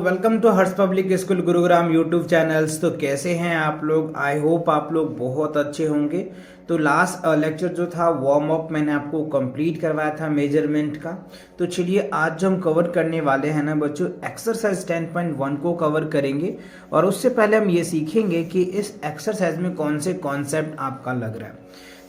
Welcome to Harsh public school Gurugram YouTube channels. तो कैसे हैं आप लोग? आई होप आप लोग बहुत अच्छे होंगे। तो लास्ट लेक्चर जो था वार्म अप मैंने आपको कंप्लीट करवाया था मेजरमेंट का। तो चलिए आज जो हम कवर करने वाले हैं ना बच्चों, एक्सरसाइज 10.1 को कवर करेंगे। और उससे पहले हम ये सीखेंगे कि इस एक्सरसाइज में कौन से कॉन्सेप्ट आपका लग रहा है।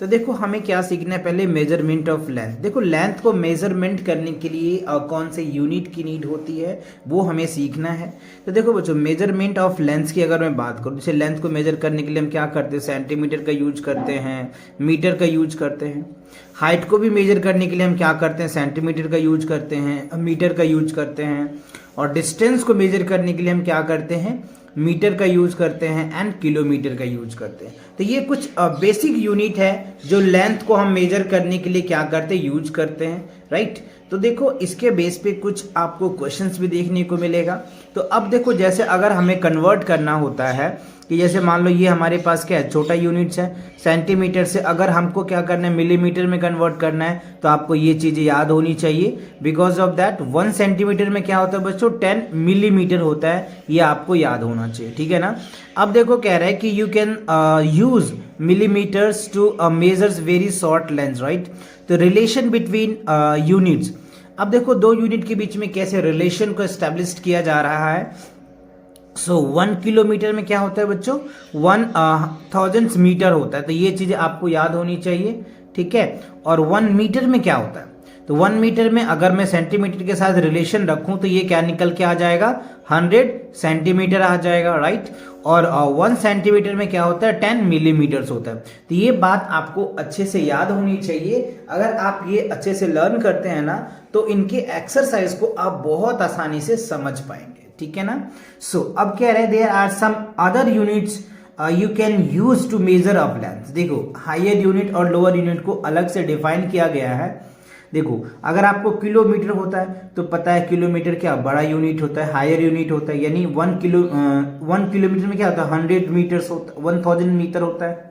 तो देखो हमें क्या सीखना है, पहले मेजरमेंट ऑफ लेंथ। देखो लेंथ को मेजरमेंट करने के लिए कौन से यूनिट की नीड होती है वो हमें सीखना है। तो देखो बच्चों, मेजरमेंट ऑफ लेंथ की अगर मैं बात करूँ, जैसे लेंथ को मेजर करने के लिए हम क्या करते हैं, सेंटीमीटर का यूज करते हैं, मीटर का यूज करते हैं। हाइट को भी मेजर करने के लिए हम क्या करते हैं, सेंटीमीटर का यूज करते हैं, मीटर का यूज करते हैं। और डिस्टेंस को मेजर करने के लिए हम क्या करते हैं, मीटर का यूज करते हैं एंड किलोमीटर का यूज करते हैं। तो ये कुछ बेसिक यूनिट है जो लेंथ को हम मेजर करने के लिए क्या करते हैं, यूज करते हैं, राइट। तो देखो इसके बेस पे कुछ आपको क्वेश्चंस भी देखने को मिलेगा। तो अब देखो जैसे अगर हमें कन्वर्ट करना होता है कि जैसे मान लो ये हमारे पास क्या है, छोटा यूनिट्स है, सेंटीमीटर से अगर हमको क्या करना है, मिलीमीटर में कन्वर्ट करना है, तो आपको ये चीज़ें याद होनी चाहिए। बिकॉज ऑफ दैट 1 सेंटीमीटर में क्या होता है बच्चों, 10 मिलीमीटर होता है, ये आपको याद होना चाहिए, ठीक है ना। अब देखो कह रहा है कि you can use millimetres to measures very short length, right. तो रिलेशन बिटवीन यूनिट्स, अब देखो दो यूनिट के बीच में कैसे रिलेशन को एस्टेब्लिश किया जा रहा है। सो 1 किलोमीटर में क्या होता है बच्चों, 1000 मीटर होता है। तो ये चीजें आपको याद होनी चाहिए, ठीक है। और 1 मीटर में क्या होता है, तो 1 मीटर में अगर मैं सेंटीमीटर के साथ रिलेशन रखूं तो ये क्या निकल के आ जाएगा, 100 सेंटीमीटर आ जाएगा, राइट। और 1 सेंटीमीटर में क्या होता है, 10 मिलीमीटर्स होता है। तो ये बात आपको अच्छे से याद होनी चाहिए। अगर आप ये अच्छे से लर्न करते हैं ना तो इनके एक्सरसाइज को आप बहुत आसानी से समझ पाएंगे, ठीक है ना। सो अब कह रहे हैं there are some other units you can use to measure of length. देखो हायर यूनिट और लोअर यूनिट को अलग से डिफाइन किया गया है। देखो अगर आपको किलोमीटर होता है तो पता है किलोमीटर क्या बड़ा यूनिट होता है, हायर यूनिट होता है, यानी 1 किलोमीटर में क्या होता है, 100 मीटर्स होता है, 1000 मीटर होता है।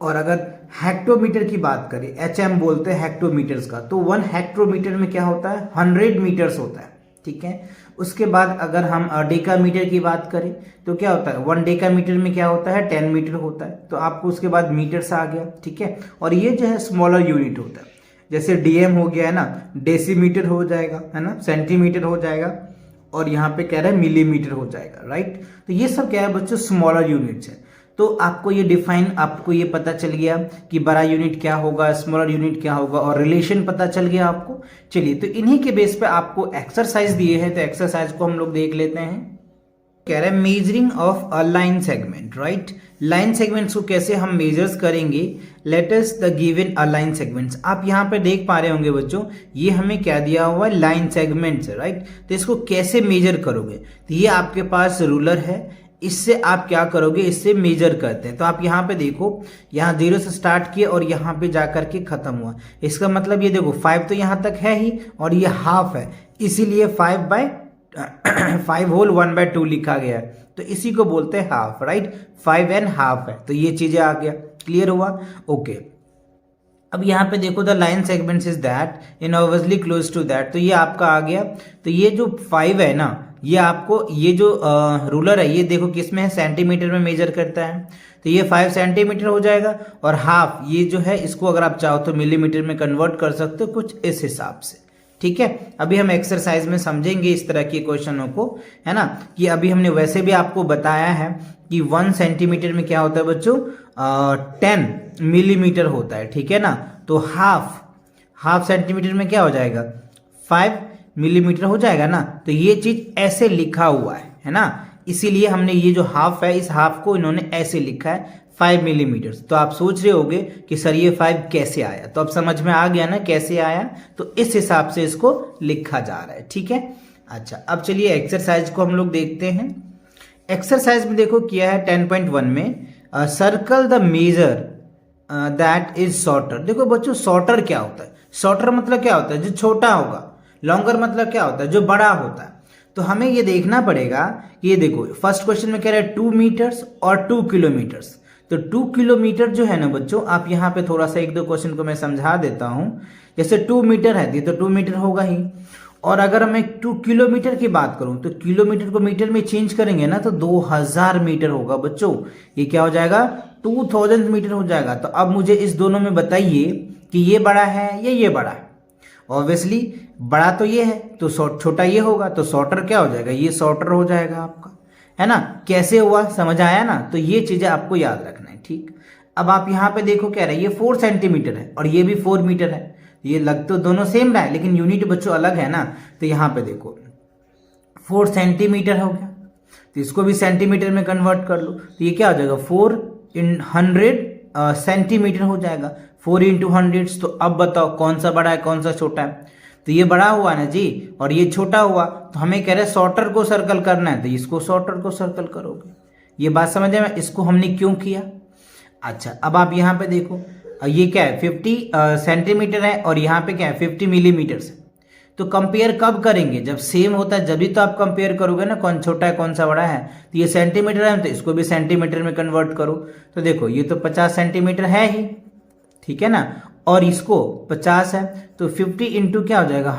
और अगर हेक्टोमीटर की बात करें, HM बोलते हैं हेक्टोमीटर्स का, तो 1 हेक्टोमीटर में क्या होता है, 100 मीटर्स होता है, ठीक है। उसके बाद अगर हम डेकामीटर की बात करें तो क्या होता है, 1 डेकामीटर में क्या होता है, 10 मीटर होता है। तो आपको उसके बाद मीटर्स आ गया, ठीक है। और ये जो है स्मॉलर यूनिट होता है, जैसे DM हो गया है ना, डेसीमीटर हो जाएगा, है ना, सेंटीमीटर हो जाएगा, और यहाँ पे कह रहा है मिलीमीटर हो जाएगा, राइट। तो ये सब क्या है बच्चों, स्मॉलर यूनिट्स है। तो आपको ये डिफाइन, आपको ये पता चल गया कि बड़ा यूनिट क्या होगा, स्मॉलर यूनिट क्या होगा, और रिलेशन पता चल गया आपको। चलिए तो इन्हीं के बेस पे आपको एक्सरसाइज दिए हैं, तो एक्सरसाइज को हम लोग देख लेते हैं। कह रहा है measuring of a line segment, right. Line segments को कैसे हम मेजर्स करेंगे, let us the given a line segments. आप यहाँ पे देख पा रहे होंगे बच्चों, ये हमें क्या दिया हुआ है, लाइन सेगमेंट्स, राइट। तो इसको कैसे मेजर करोगे, तो ये आपके पास रूलर है, इससे आप क्या करोगे, इससे मेजर करते हैं। तो आप यहाँ पे देखो, यहाँ 0 से स्टार्ट किए और यहाँ पे जाकर के खत्म हुआ। इसका मतलब ये देखो 5 तो यहाँ तक है ही, और ये हाफ है, इसीलिए 5 होल 1/2 लिखा गया है। तो इसी को बोलते हैं हाफ, राइट, 5 एंड हाफ है। तो ये चीजें आ गया, क्लियर हुआ, ओके। अब यहाँ पे देखो the line segments is that inversely close to that, तो ये आपका आ गया। तो ये जो 5 है ना, ये आपको ये जो रूलर है, ये देखो किस में है, सेंटीमीटर में मेजर करता है। तो ये 5 सेंटीमीटर हो जाएगा, और हाफ ये जो है इसको अगर आप चाहो तो मिलीमीटर में कन्वर्ट कर सकते हो, कुछ इस हिसाब से, ठीक है। अभी हम एक्सरसाइज में समझेंगे इस तरह के क्वेश्चनों को, है ना। कि अभी हमने वैसे भी आपको बताया है कि 1 सेंटीमीटर में क्या होता है बच्चों, 10 मिलीमीटर होता है, ठीक है ना। तो हाफ सेंटीमीटर में क्या हो जाएगा, 5 मिलीमीटर हो जाएगा ना। तो ये चीज ऐसे लिखा हुआ है ना, इसीलिए हमने ये जो हाफ है, इस हाफ को इन्होंने ऐसे लिखा है 5 मिलीमीटर। तो आप सोच रहे होगे कि सर ये 5 कैसे आया, तो अब समझ में आ गया ना कैसे आया। तो इस हिसाब से इसको लिखा जा रहा है, ठीक है। अच्छा अब चलिए एक्सरसाइज को हम लोग देखते हैं। एक्सरसाइज में देखो किया है 10.1 में, circle the measure that is shorter. देखो बच्चों शॉर्टर क्या होता है, शॉर्टर मतलब क्या होता है, जो छोटा होगा। लॉन्गर मतलब क्या होता है, जो बड़ा होता है। तो हमें ये देखना पड़ेगा कि ये देखो फर्स्ट क्वेश्चन में कह रहा है 2 मीटर्स और 2 किलोमीटर्स। तो 2 किलोमीटर जो है ना बच्चों, आप यहाँ पे थोड़ा सा 1-2 क्वेश्चन को मैं समझा देता हूं। जैसे 2 मीटर है तो 2 मीटर होगा ही, और अगर मैं 2 किलोमीटर की बात करूं तो किलोमीटर को मीटर में चेंज करेंगे ना तो 2000 मीटर होगा बच्चों। ये क्या हो जाएगा, 2000 मीटर हो जाएगा। तो अब मुझे इस दोनों में बताइए कि ये बड़ा है या ये बड़ा है। ऑब्वियसली बड़ा तो ये है तो छोटा ये होगा, तो शॉर्टर क्या हो जाएगा, ये शॉर्टर हो जाएगा आपका, है ना। कैसे हुआ समझ आया ना। तो ये चीजें आपको याद रखना है, ठीक। अब आप यहाँ पे देखो कह रहे हैं ये 4 सेंटीमीटर है और ये भी 4 मीटर है। ये लग तो दोनों सेम रहा है लेकिन यूनिट बच्चों अलग है ना। तो यहाँ पे देखो 4 सेंटीमीटर हो गया, तो इसको भी सेंटीमीटर में कन्वर्ट कर लो। तो ये क्या हो जाएगा 4 इन 100 सेंटीमीटर हो जाएगा, 4 इंटू 100। तो अब बताओ कौन सा बड़ा है कौन सा छोटा है। तो ये बड़ा हुआ ना जी और ये छोटा हुआ। तो हमें कह रहे हैं शॉर्टर को सर्कल करना है, तो इसको शॉर्टर को सर्कल करोगे। ये बात समझ में, इसको हमने क्यों किया। अच्छा अब आप यहाँ पे देखो ये क्या है 50 सेंटीमीटर है और यहाँ पे क्या है 50 मिलीमीटर से। तो कंपेयर कब करेंगे, जब सेम होता है जब तो आप कंपेयर करोगे ना कौन छोटा है कौन सा बड़ा है। तो ये सेंटीमीटर है तो इसको भी सेंटीमीटर में कन्वर्ट करो। तो देखो ये तो 50 सेंटीमीटर है ही, ठीक है ना, और इसको 50 है तो 50 इंटू क्या हो जाएगा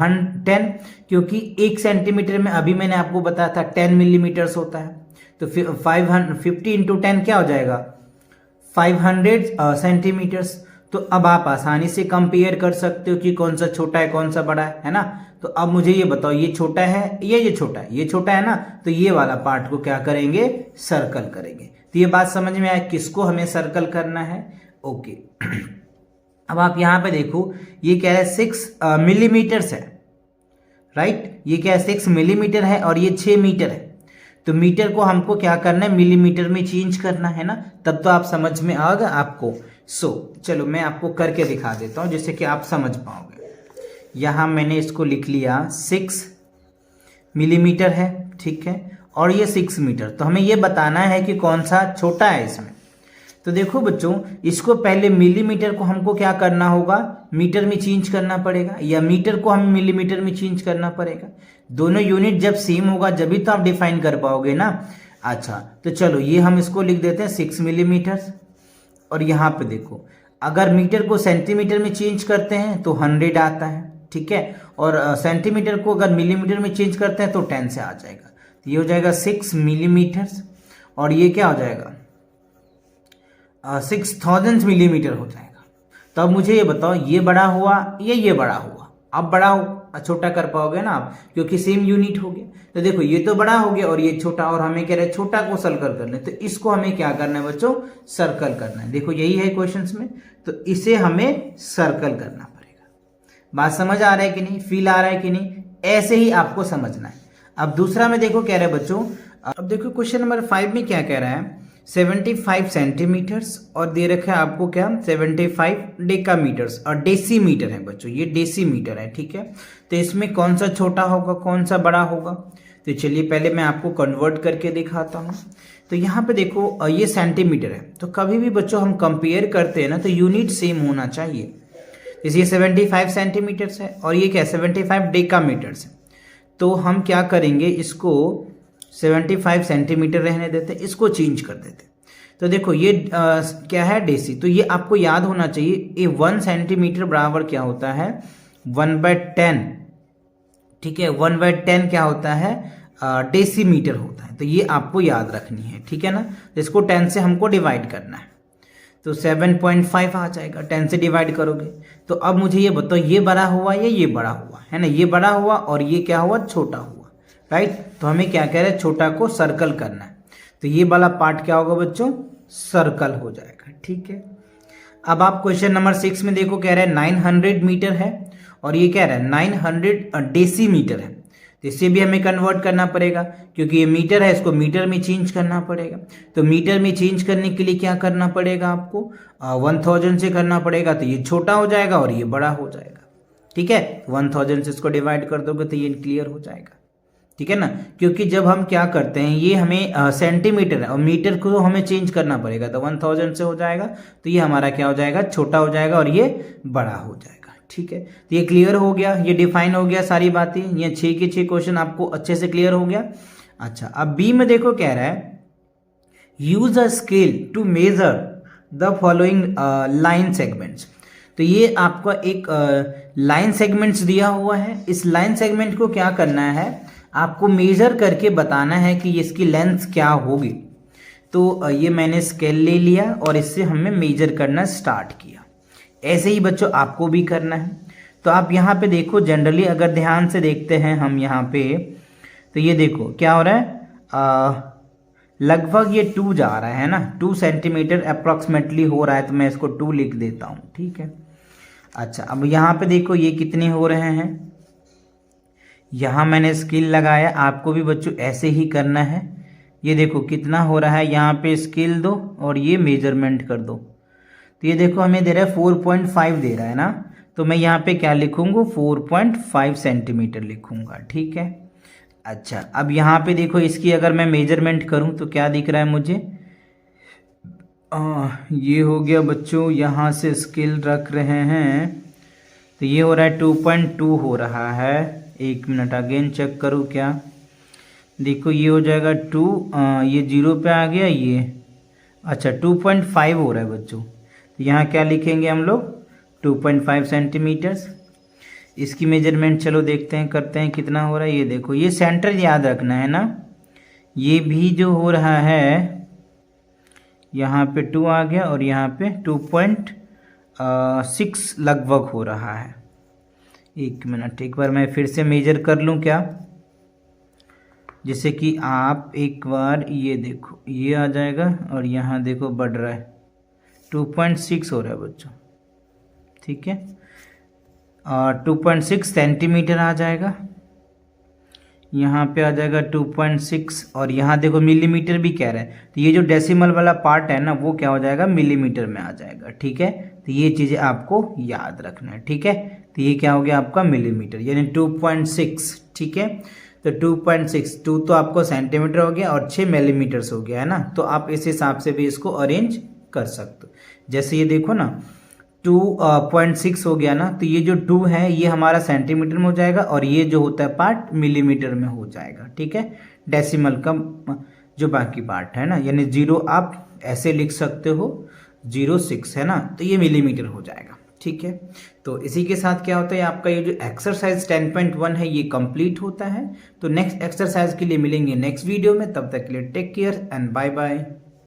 10, क्योंकि 1 सेंटीमीटर में अभी मैंने आपको बताया था 10 मिलीमीटर्स होता है। तो 50 इंटू 10 क्या हो जाएगा 500 सेंटीमीटर्स। तो अब आप आसानी से कंपेयर कर सकते हो कि कौन सा छोटा है कौन सा बड़ा है ना। तो अब मुझे ये बताओ ये छोटा है ये छोटा है, ये छोटा है ना, तो ये वाला पार्ट को क्या करेंगे सर्कल करेंगे। तो ये बात समझ में आया किसको हमें सर्कल करना है, ओके। अब आप यहां पे देखो ये कह रहा है 6 मिलीमीटर्स है, राइट। ये क्या है 6 मिलीमीटर है और ये 6 मीटर है। तो मीटर को हमको क्या करना है मिलीमीटर में चेंज करना है ना, तब तो आप समझ में आएगा आपको। चलो मैं आपको करके दिखा देता हूं जिससे कि आप समझ पाओगे। यहां मैंने इसको लिख लिया 6 मिलीमीटर है, ठीक है, और ये 6 मीटर। तो हमें ये बताना है कि कौन सा छोटा है इसमें। तो देखो बच्चों इसको पहले मिलीमीटर को हमको क्या करना होगा मीटर में चेंज करना पड़ेगा, या मीटर को हमें मिलीमीटर में चेंज करना पड़ेगा। दोनों यूनिट जब सेम होगा जब तो आप डिफाइन कर पाओगे ना। अच्छा तो चलो ये हम इसको लिख देते हैं 6 मिलीमीटर। और यहाँ पे देखो अगर मीटर को सेंटीमीटर में चेंज करते हैं तो 100 आता है, ठीक है, और सेंटीमीटर को अगर मिलीमीटर में चेंज करते हैं तो 10 से आ जाएगा। तो ये हो जाएगा 6 मिलीमीटर और ये क्या हो जाएगा 6000 मिलीमीटर हो जाएगा। तो अब मुझे ये बताओ ये बड़ा हुआ ये बड़ा हुआ। अब बड़ा छोटा कर पाओगे ना आप क्योंकि सेम यूनिट हो गया। तो देखो ये तो बड़ा हो गया और ये छोटा, और हमें कह रहे हैं छोटा को सर्कल करना है। तो इसको हमें क्या करना है बच्चों सर्कल करना है। देखो यही है क्वेश्चंस में, तो इसे हमें सर्कल करना पड़ेगा। बात समझ आ रहा है कि नहीं, फील आ रहा है कि नहीं, ऐसे ही आपको समझना है। अब दूसरा में देखो कह रहे हैं बच्चों, अब देखो क्वेश्चन नंबर 5 में क्या कह रहा है 75 सेंटीमीटर्स और दे रखा है आपको क्या 75 डेकामीटर्स और डेसीमीटर है बच्चों, ये डेसीमीटर है, ठीक है। तो इसमें कौन सा छोटा होगा कौन सा बड़ा होगा। तो चलिए पहले मैं आपको कन्वर्ट करके दिखाता हूँ। तो यहाँ पे देखो ये सेंटीमीटर है, तो कभी भी बच्चों हम कंपेयर करते हैं ना तो यूनिट सेम होना चाहिए। जैसे ये 75 सेंटीमीटर्स है और ये क्या 75 डेकामीटर्स है। तो हम क्या करेंगे इसको 75 सेंटीमीटर रहने देते, इसको चेंज कर देते। तो देखो ये क्या है डेसी, तो ये आपको याद होना चाहिए ये 1 सेंटीमीटर बराबर क्या होता है 1/10, ठीक है। 1/10 क्या होता है डेसीमीटर होता है। तो ये आपको याद रखनी है, ठीक है ना। तो इसको 10 से हमको डिवाइड करना है तो 7.5 आ जाएगा 10 से डिवाइड करोगे। तो अब मुझे ये बताओ ये बड़ा हुआ या ये बड़ा हुआ, है ना। ये बड़ा हुआ और ये क्या हुआ छोटा हुआ, राइट। तो हमें क्या कह रहे हैं छोटा को सर्कल करना है। तो ये वाला पार्ट क्या होगा बच्चों सर्कल हो जाएगा, ठीक है। अब आप क्वेश्चन नंबर 6 में देखो कह रहे हैं 900 मीटर है और ये कह रहा है 900 डेसीमीटर है। तो इसे भी हमें कन्वर्ट करना पड़ेगा क्योंकि ये मीटर है, इसको मीटर में चेंज करना पड़ेगा। तो मीटर में चेंज करने के लिए क्या करना पड़ेगा आपको 1000 से करना पड़ेगा। तो ये छोटा हो जाएगा और ये बड़ा हो जाएगा, ठीक है। 1000 से इसको डिवाइड कर दोगे तो ये क्लियर हो जाएगा, ठीक है ना। क्योंकि जब हम क्या करते हैं ये हमें सेंटीमीटर है और मीटर को हमें चेंज करना पड़ेगा। तो 1000 से हो जाएगा तो ये हमारा क्या हो जाएगा छोटा हो जाएगा और ये बड़ा हो जाएगा, ठीक है। तो ये क्लियर हो गया, ये डिफाइन हो गया सारी बातें। ये 6 के 6 क्वेश्चन आपको अच्छे से क्लियर हो गया। अच्छा अब बी में देखो कह रहा है use a scale to measure the following line segments. तो ये आपका एक लाइन सेगमेंट्स दिया हुआ है। इस लाइन सेगमेंट को क्या करना है, आपको मेजर करके बताना है कि इसकी लेंथ क्या होगी। तो ये मैंने स्केल ले लिया और इससे हमने मेजर करना स्टार्ट किया। ऐसे ही बच्चों आपको भी करना है। तो आप यहाँ पे देखो, जनरली अगर ध्यान से देखते हैं हम यहाँ पे, तो ये देखो क्या हो रहा है, लगभग ये 2 जा रहा है ना, 2 सेंटीमीटर अप्रॉक्सीमेटली हो रहा है, तो मैं इसको 2 लिख देता हूँ, ठीक है। अच्छा, अब यहाँ पे देखो ये कितने हो रहे हैं, यहाँ मैंने स्केल लगाया, आपको भी बच्चों ऐसे ही करना है। ये देखो कितना हो रहा है, यहाँ पे स्केल दो और ये मेजरमेंट कर दो। तो ये देखो हमें दे रहा है 4.5 दे रहा है ना, तो मैं यहाँ पे क्या लिखूंगा, 4.5 सेंटीमीटर लिखूंगा, ठीक है। अच्छा, अब यहाँ पे देखो इसकी अगर मैं मेजरमेंट करूँ तो क्या दिख रहा है मुझे, ये हो गया बच्चों, यहाँ से स्केल रख रहे हैं तो ये हो रहा है 2.2 हो रहा है। एक मिनट अगेन चेक करूँ क्या, देखो ये हो जाएगा 2, ये 0 पे आ गया ये, अच्छा 2.5 हो रहा है बच्चों। तो यहाँ क्या लिखेंगे हम लोग, 2.5 सेंटीमीटर्स। इसकी मेजरमेंट चलो देखते हैं, करते हैं कितना हो रहा है। ये देखो ये सेंटर याद रखना है ना, ये भी जो हो रहा है यहाँ पे 2 आ गया और यहाँ पे 2.6 लगभग हो रहा है। एक मिनट, एक बार मैं फिर से मेजर कर लूँ क्या, जैसे कि आप एक बार ये देखो ये आ जाएगा और यहाँ देखो बढ़ रहा है, 2.6 हो रहा है बच्चों, ठीक है। 2.6 सेंटीमीटर आ जाएगा, यहाँ पे आ जाएगा 2.6 और यहाँ देखो मिलीमीटर भी कह रहा है, तो ये जो डेसिमल वाला पार्ट है ना वो क्या हो जाएगा, मिलीमीटर में आ जाएगा, ठीक है। तो ये चीज़ें आपको याद रखना है, ठीक है। तो ये क्या हो गया आपका मिलीमीटर, यानी 2.6, ठीक है। तो 2.6, 2 तो आपको सेंटीमीटर हो गया और 6 मिलीमीटर्स हो गया है ना, तो आप इस हिसाब से भी इसको अरेंज कर सकते हो। जैसे ये देखो ना 2.6 हो गया ना, तो ये जो 2 है ये हमारा सेंटीमीटर में हो जाएगा और ये जो होता है पार्ट मिलीमीटर में हो जाएगा, ठीक है। डेसिमल का जो बाकी पार्ट है ना, यानी 0 आप ऐसे लिख सकते हो, 0.6 है ना, तो ये मिलीमीटर हो जाएगा, ठीक है। तो इसी के साथ क्या होता है, आपका ये जो एक्सरसाइज 10.1 है ये कंप्लीट होता है। तो नेक्स्ट एक्सरसाइज के लिए मिलेंगे नेक्स्ट वीडियो में, तब तक के लिए take care and bye bye.